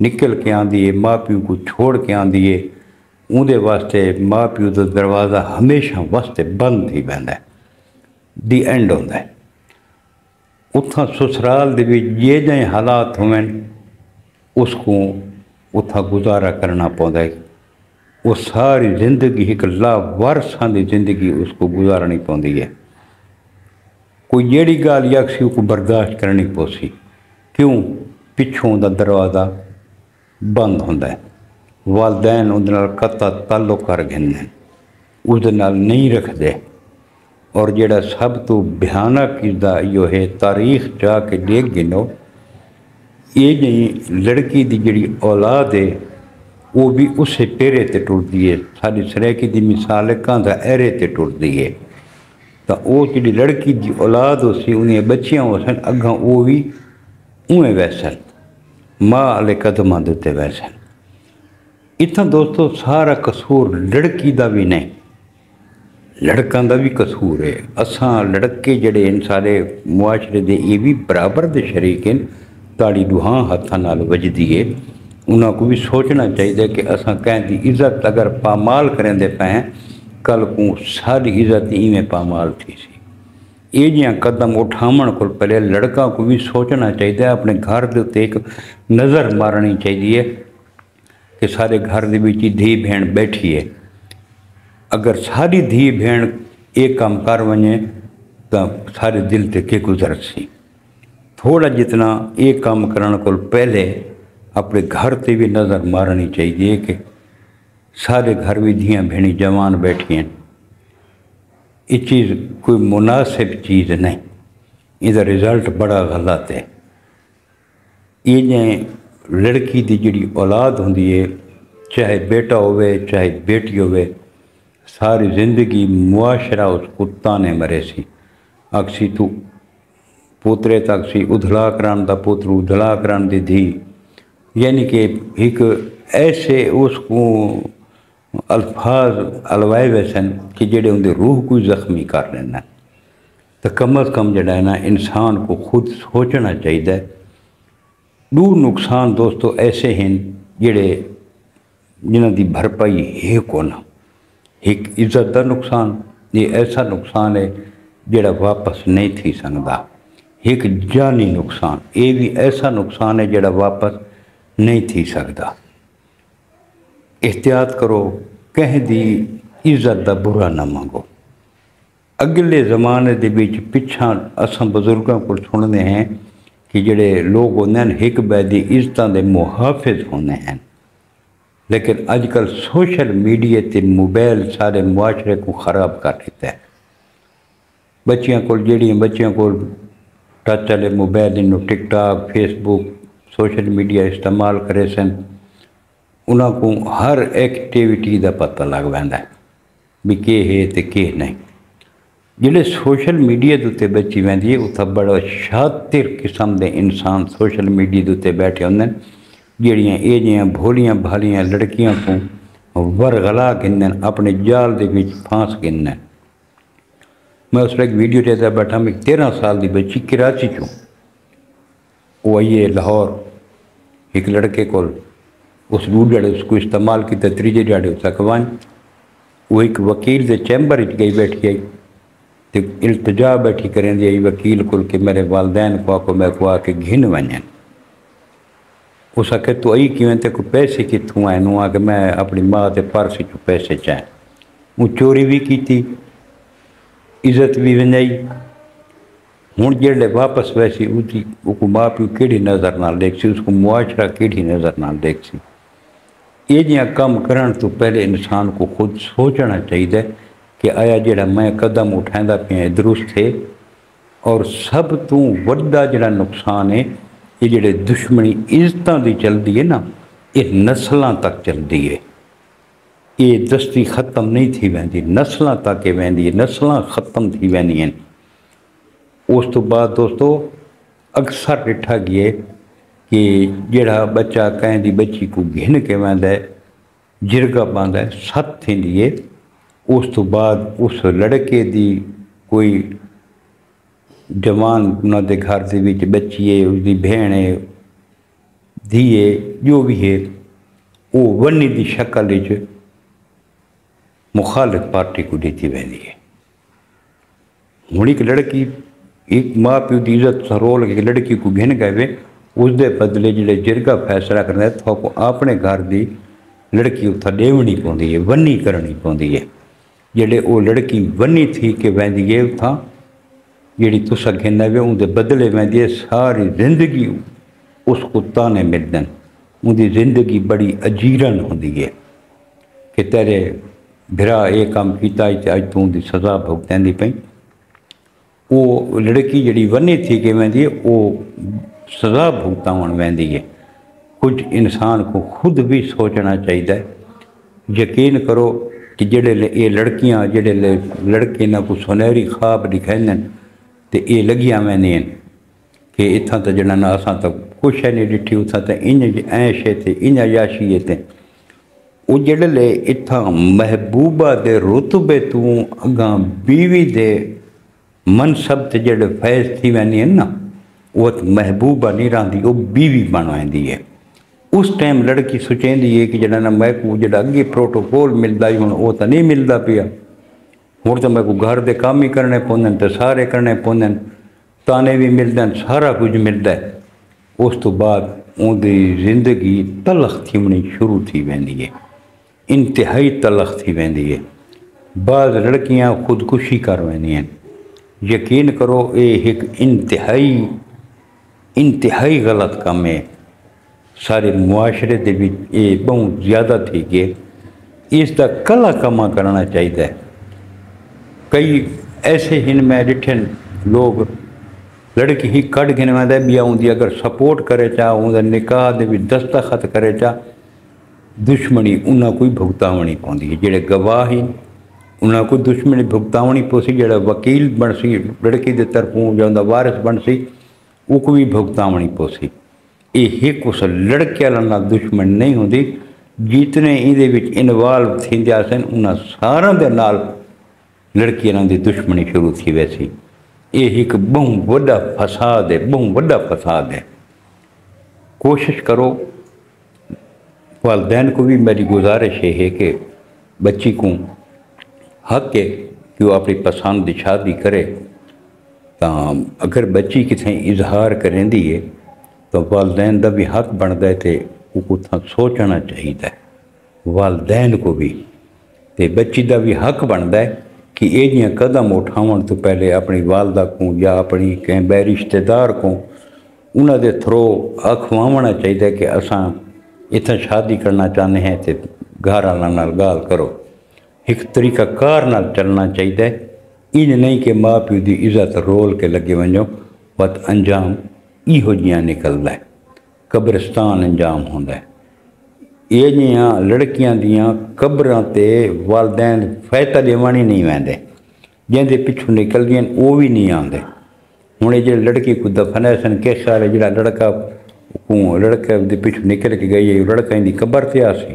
نکل کے آندی ہے، ماں پیو کو چھوڑ کے آندی ہے، اندر واسطے ماں پیو کا دروازہ ہمیشہ واسطے بند ہی بہتا ہے، دی اینڈ ہوتا ہے۔ اتھا سسرال دے وچ یہ جائیں حالات ہوئیں اس کو اتھا گزارا کرنا پڑتا ہے، وہ ساری زندگی ایک لاوارثاں دی زندگی اس کو گزارنی پوندی ہے۔ کوئی جیڑی گال یکسی کو برداشت کرنی پوسی، کیوں؟ پچھوں دا دروازہ بند ہوندا ہے، والدین اندر نال قطع تعلق کر گھندے، اس دے نال نہیں رکھدے۔ اور جڑا سب تو بھیانک چیزا یہ ہے، تاریخ جا کے دیکھ گنو، یہ جی لڑکی دی جڑی اولاد ہے وہ بھی اسے پیرے تے ٹرتی ہے۔ ساری سریکی دی مثال ہے کاندھا ایرے تے ٹرتی ہے، تو وہ جڑی لڑکی دی اولاد ہو سی انہیں بچیاں ہو سن اگاں وہ بھی اویں ویسن، ماں والے قدماں دیتے ویسن۔ اتنا دوستو سارا قصور لڑکی دا بھی نہیں، لڑکاں دا بھی قصور ہے۔ اساں لڑکے جڑے ان سارے معاشرے دے یہ بھی برابر دے شریک ہیں، تاڑی دوہاں ہتھاں نال وجدی ہے۔ انہاں کو بھی سوچنا چاہیے کہ اساں کہیں دی عزت اگر پامال کریں دے پہیں، کل کو ساری عزت ایویں پامال تھی سی۔ یہ جیاں قدم اٹھامن کو پہلے لڑکاں کو بھی سوچنا چاہیے، اپنے گھر دے تے ایک نظر مارنی چاہیے کہ سارے گھر دے وچ دھی بہن بیٹھی ہے۔ اگر ساری دھی بہن ایک کام کر ونجے تو سارے دل تے کے گزر سی۔ تھوڑا جتنا ایک کام کرنے کو پہلے اپنے گھر تے بھی نظر مارنی چاہیے کہ سارے گھر بھی دھیاں بہنی جوان بیٹھی ہیں۔ یہ چیز کوئی مناسب چیز نہیں، یہ رزلٹ بڑا غلط ہے۔ یہ جائیں لڑکی دی جڑی اولاد ہوندی ہے، چاہے بیٹا ہوئے چاہے بیٹی ہوئے، ساری زندگی معاشرہ اس کو تانے مرے سی، اکسی تو پوترے تک سی ادھلا کران دا پوتر ادھلا کران دی دھی، یعنی کہ ایک ایسے اس کو الفاظ الوائے ویسن کہ جڑے ان دے روح کو زخمی کر لینا۔ تو کم از کم جڑا ہے نا انسان کو خود سوچنا چاہیے۔ دو نقصان دوستو ایسے ہیں جڑے جنہاں دی بھرپائی ہے کونا۔ ایک عزت دا نقصان، یہ ایسا نقصان ہے جڑا واپس نہیں تھی سکدا۔ ایک جانی نقصان، یہ بھی ایسا نقصان ہے جڑا واپس نہیں تھی سکدا۔ احتیاط کرو، کہیں دی عزت دا برا نہ مانگو۔ اگلے زمانے دے بیچ پچھاں اساں بزرگاں کو سننے ہیں کہ جڑے لوگ ہوندے ہیں ایک بے دی عزتاں دے محافظ ہوندے ہیں، لیکن آج کل سوشل میڈیا تے موبائل سارے معاشرے کو خراب کر دیتا ہے۔ بچیاں کو جڑی بچیاں کو ٹچ والے موبائل انہوں ٹک ٹاک فیس بک سوشل میڈیا استعمال کرے سن، انہاں کو ہر ایکٹیویٹی دا پتہ لگ ویندا ہے بھی کہ ہے تے کہ نہیں۔ جڑے سوشل میڈیا دوتے بچی ویندی ہے اتھا بڑا شاطر قسم دے انسان سوشل میڈیا دوتے بیٹھے ہوندے ہیں، جڑیاں اے جیاں بھولیاں بھالیاں لڑکیاں کو ورغلا گندن اپنے جال دے وچ پھانس گندن۔ میں اس وقت ویڈیو دیتا بیٹھا، میں 13 سال دی بچی کراچی چوں، وہ آئیے لاہور، ایک لڑکے کو اس ڈوڈڑے اس کو استعمال کی تیجے ڈاڑے اس اکوان، وہ ایک وکیل دے چیمبر گئی بیٹھی آئی، تو التجا بیٹھی کریں دی آئی وکیل کو کہ میرے والدین کو میں کو آ کے گھن ونجن۔ اس آکے تو آئی کیوں تے کو پیسے کتوں آئے، نو آکے میں اپنی ماں تے پارسی چو پیسے چاہیں، وہ چوری بھی کی تھی، عزت بھی ونجائی۔ ہوں جڑے واپس ویسی اسی کو ماں پیو کیڑی نظر نہ دیکھ سی، اس کو معاشرہ کیڑی نظر نہ دیکھ سی۔ یہ جہاں کام کرن تو پہلے انسان کو خود سوچنا چاہیے کہ آیا جڑا میں قدم اٹھائندہ پہ درست ہے۔ اور سب تو وڈا جڑا نقصان ہے یہ جڑے دشمنی عزتاں دی چل دی ہے نا، یہ نسلاں تک چل دی ہے، یہ دستی ختم نہیں تھی ویندی، نسلاں تک ویندی ہے، نسلاں ختم تھی ویندی ہیں۔ اس تو بعد دوستو اکثر ڈٹھا گئے کہ جڑا بچہ کہیں دی بچی کو گھن کے ویندا ہے، جرگا پاندا ہے، ست تھیندی ہے، اس تو بعد اس لڑکے دی کوئی جوان انہاں دے گھر دے وچ بچی ہے، اس دی بہن ہے، دھیے جو بھی ہے وہ ونی دی شکل مخالف پارٹی کو دیتی ویندی ہے۔ ہوں ایک لڑکی ایک ماں پیو کی عزت سے رول کے لڑکی کو گھن گئے اس دے بدلے جڑے جرگا فیصلہ کرنا ہے تو کو اپنے گھر دی لڑکی اتھا ڈیونی پوندی ہے، ونی کرنی پوندی ہے۔ جڑے وہ لڑکی ونی تھی کہ ویندی ہے اتھا جڑی تسا گھن ہے ان دے بدلے ویندی ہے، ساری زندگی اس کو تانے ملدن، ان دی زندگی بڑی اجیرن ہوندی ہے کہ تیرے بھرا یہ کام کیتا ہے اج تو ان دی سزا بھگتین دی پئی۔ وہ لڑکی جڑی ونی تھی کہ ویندی ہے وہ سزا بھگتاون ویندی ہے۔ کچھ انسان کو خود بھی سوچنا چاہیے۔ یقین کرو کہ جڑے یہ لڑکیاں جڑے لڑکے نہ کو سنہری خواب دکھائیں تو یہ لگیاں ویندیاں کہ اتھاں تو جڑا نا اساں تو کچھ ہے نہیں ڈٹھی اتھاں تو انج عیش تے انج عیاشی تے وہ جڑے اتھاں محبوبہ دے رتبے تو اگاں بیوی دے منصب تے جڑے فیض تھی ویندی ہیں نا وہ محبوبہ نہیں رہندی وہ بیوی بن ویندی ہے۔ اس ٹائم لڑکی سوچیندی ہے کہ جڑا نا میں کو جڑا اگے پروٹوکول ملدا ہی ہن وہ تو نہیں ملدا پیا، ہن تو میں کو گھر دے کام ہی کرنے پوندن تے سارے کرنے پوندن، تانے بھی ملدن، سارا کچھ ملدا ہے۔ اس تو بعد ان دی زندگی تلخ تھیونی شروع تھی ویندی ہے، انتہائی تلخ تھی ویندی ہے۔ بعض لڑکیاں خودکشی کر ویندیاں۔ یقین کرو یہ ایک انتہائی غلط کام ہے، سارے معاشرے دے بھی یہ بہت زیادہ تھی کہ اس کا کلا کما کرنا چاہیے۔ کئی ایسے ہن میں ڈٹھن لوگ لڑکی ہی کٹ گھن ویندے بیا ان دی اگر سپورٹ کرے چاہ ان دا نکاح دے بھی دستخط کرے چاہ دشمنی انہاں کوئی بھگتاونی پوندی ہے۔ جڑے گواہ ہی انہاں کو دشمنی بھگتاونی پوسی، جڑا وکیل بن سی لڑکی دے طرفوں یا انہاں وارث بن سی وہ کو بھی بھگتاونی پوسی۔ یہ ایک اس لڑکے والا دشمن نہیں ہوندی، جتنے اندے وچ انوالو تھیندے سن انہاں سارا دے نال لڑکی دی دشمنی شروع تھی ویسی۔ یہ ایک بہت بڑا فساد ہے، بہت بڑا فساد ہے۔ کوشش کرو، والدین کو بھی میری گزارش ہے کہ بچی کو حق ہے کہ وہ اپنی پسند دی شادی کرے، تو اگر بچی کتنے اظہار کریں دی ہے تو والدین دا بھی حق بنتا ہے تے وہ کتنا سوچنا چاہیے والدین کو بھی، تے بچی دا بھی حق بنتا ہے کہ یہ جیاں قدم اٹھاون تو پہلے اپنی والدہ کو یا اپنی کہیں بے رشتہ دار کو انہاں دے تھرو اکھواونا چاہیے کہ اساں اتنا شادی کرنا چاہتے ہیں تے گھر والوں نال گال کرو، ایک طریقہ کار نال چلنا چاہیے۔ ان نہیں کہ ماں پیو دی عزت رول کے لگے ونجو بت انجام ایہو جیاں نکلدا ہے، قبرستان انجام ہوندا ہے۔ یہ جیاں لڑکیاں دیاں قبراں تے والدین فیتہ دیوانی نہیں ویندے، جن دے پچھوں نکل دیاں وہ بھی نہیں آندے۔ ہن یہ جڑے لڑکی کو دفنائے سن کہ خیال ہے جڑا لڑکے دے پچھوں نکل کے گئی ہے لڑکا ان دی قبر تے آسی،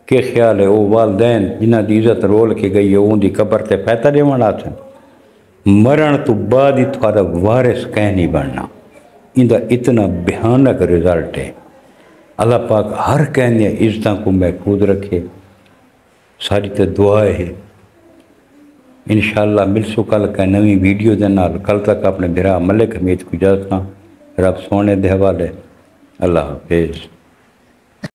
کہ خیال ہے وہ والدین جنہ دی عزت رول کے گئی ہے ان دی قبر تے فیتہ دیوان آسن؟ مرن تو بعد ہی تھوڑا وارث کہیں نہیں بننا، ان دا اتنا بھیانک رزلٹ ہے۔ اللہ پاک ہر کہنے عزتوں کو محفوظ رکھے، ساری تے دعائیں ہے۔ انشاءاللہ ملسو کل کا نوی ویڈیو دے نال، کل تک اپنے بھرا ملک حمید کو اجازت رب سونے دے حوالے۔ اللہ حافظ۔